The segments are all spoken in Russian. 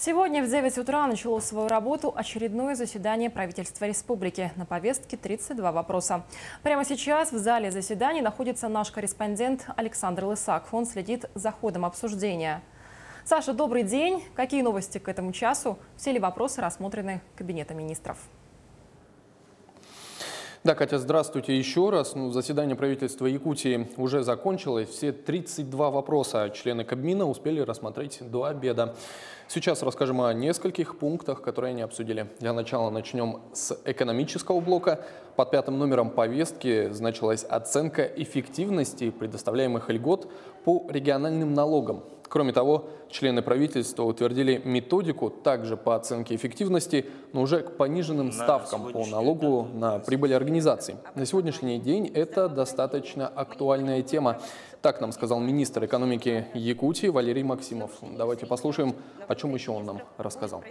Сегодня в 9 утра начало свою работу очередное заседание правительства республики. На повестке 32 вопроса. Прямо сейчас в зале заседаний находится наш корреспондент Александр Лысак. Он следит за ходом обсуждения. Саша, добрый день. Какие новости к этому часу? Все ли вопросы рассмотрены Кабинетом министров? Да, Катя, здравствуйте еще раз. Заседание правительства Якутии уже закончилось. Все 32 вопроса члены Кабмина успели рассмотреть до обеда. Сейчас расскажем о нескольких пунктах, которые они обсудили. Для начала начнем с экономического блока. Под пятым номером повестки значилась оценка эффективности предоставляемых льгот по региональным налогам. Кроме того, члены правительства утвердили методику также по оценке эффективности, но уже к пониженным ставкам по налогу на прибыль организаций. На сегодняшний день это достаточно актуальная тема. Так нам сказал министр экономики Якутии Валерий Максимов. Давайте послушаем, о чем еще он нам рассказал.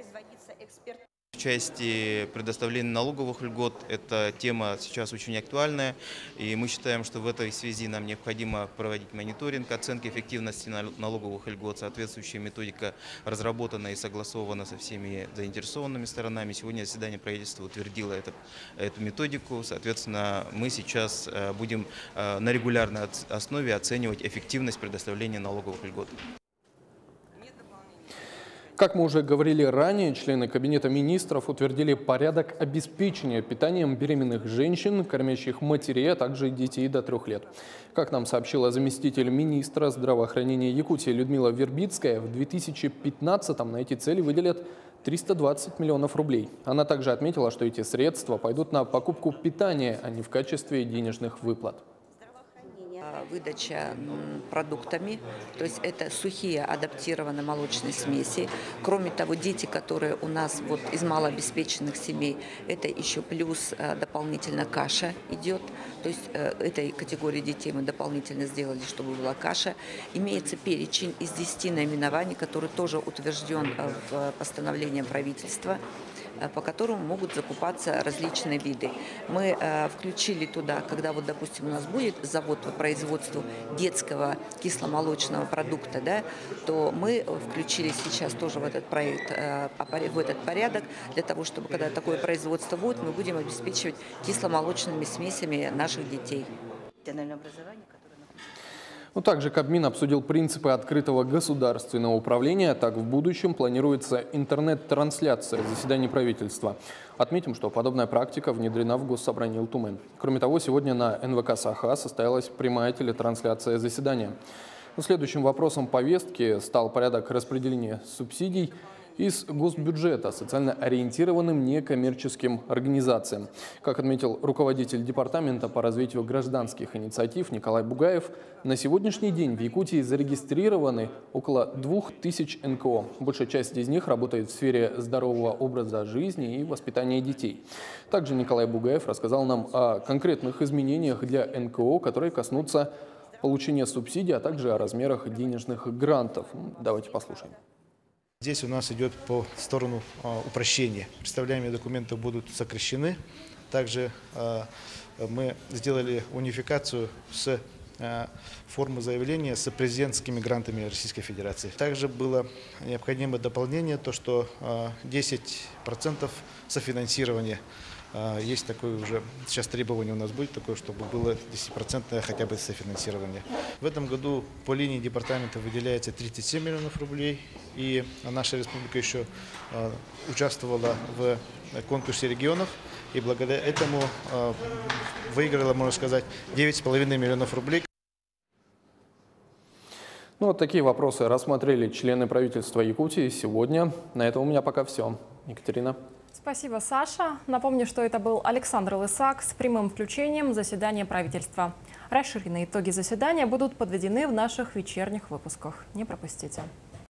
В части предоставления налоговых льгот эта тема сейчас очень актуальная, и мы считаем, что в этой связи нам необходимо проводить мониторинг оценки эффективности налоговых льгот. Соответствующая методика разработана и согласована со всеми заинтересованными сторонами. Сегодня заседание правительства утвердило эту методику. Соответственно, мы сейчас будем на регулярной основе оценивать эффективность предоставления налоговых льгот. Как мы уже говорили ранее, члены Кабинета министров утвердили порядок обеспечения питанием беременных женщин, кормящих матерей, а также детей до 3 лет. Как нам сообщила заместитель министра здравоохранения Якутии Людмила Вербицкая, в 2015-м на эти цели выделят 320 миллионов рублей. Она также отметила, что эти средства пойдут на покупку питания, а не в качестве денежных выплат. Выдача продуктами, то есть это сухие адаптированные молочные смеси. Кроме того, дети, которые у нас вот из малообеспеченных семей, это еще плюс дополнительно каша идет. То есть этой категории детей мы дополнительно сделали, чтобы была каша. Имеется перечень из 10 наименований, который тоже утвержден в постановлении правительства, по которому могут закупаться различные виды. Мы включили туда, когда вот, допустим, у нас будет завод по производству детского кисломолочного продукта, да, то мы включили сейчас тоже в этот проект, в этот порядок, для того, чтобы, когда такое производство будет, мы будем обеспечивать кисломолочными смесями наших детей. Также Кабмин обсудил принципы открытого государственного управления. Так, в будущем планируется интернет-трансляция заседаний правительства. Отметим, что подобная практика внедрена в Госсобрании Ултумен. Кроме того, сегодня на НВК «Саха» состоялась прямая телетрансляция заседания. Следующим вопросом повестки стал порядок распределения субсидий из госбюджета социально ориентированным некоммерческим организациям. Как отметил руководитель Департамента по развитию гражданских инициатив Николай Бугаев, на сегодняшний день в Якутии зарегистрированы около 2000 НКО. Большая часть из них работает в сфере здорового образа жизни и воспитания детей. Также Николай Бугаев рассказал нам о конкретных изменениях для НКО, которые коснутся получения субсидий, а также о размерах денежных грантов. Давайте послушаем. Здесь у нас идет по сторону упрощения. Представляемые документы будут сокращены. Также мы сделали унификацию с формы заявления с президентскими грантами Российской Федерации. Также было необходимо дополнение, то что 10% софинансирования. Есть такое уже, сейчас требование у нас будет такое, чтобы было 10% хотя бы софинансирование. В этом году по линии департамента выделяется 37 миллионов рублей, и наша республика еще участвовала в конкурсе регионов, и благодаря этому выиграла, можно сказать, 9,5 миллионов рублей. Вот такие вопросы рассмотрели члены правительства Якутии сегодня. На этом у меня пока все. Екатерина. Спасибо, Саша. Напомню, что это был Александр Лысак с прямым включением заседания правительства. Расширенные итоги заседания будут подведены в наших вечерних выпусках. Не пропустите.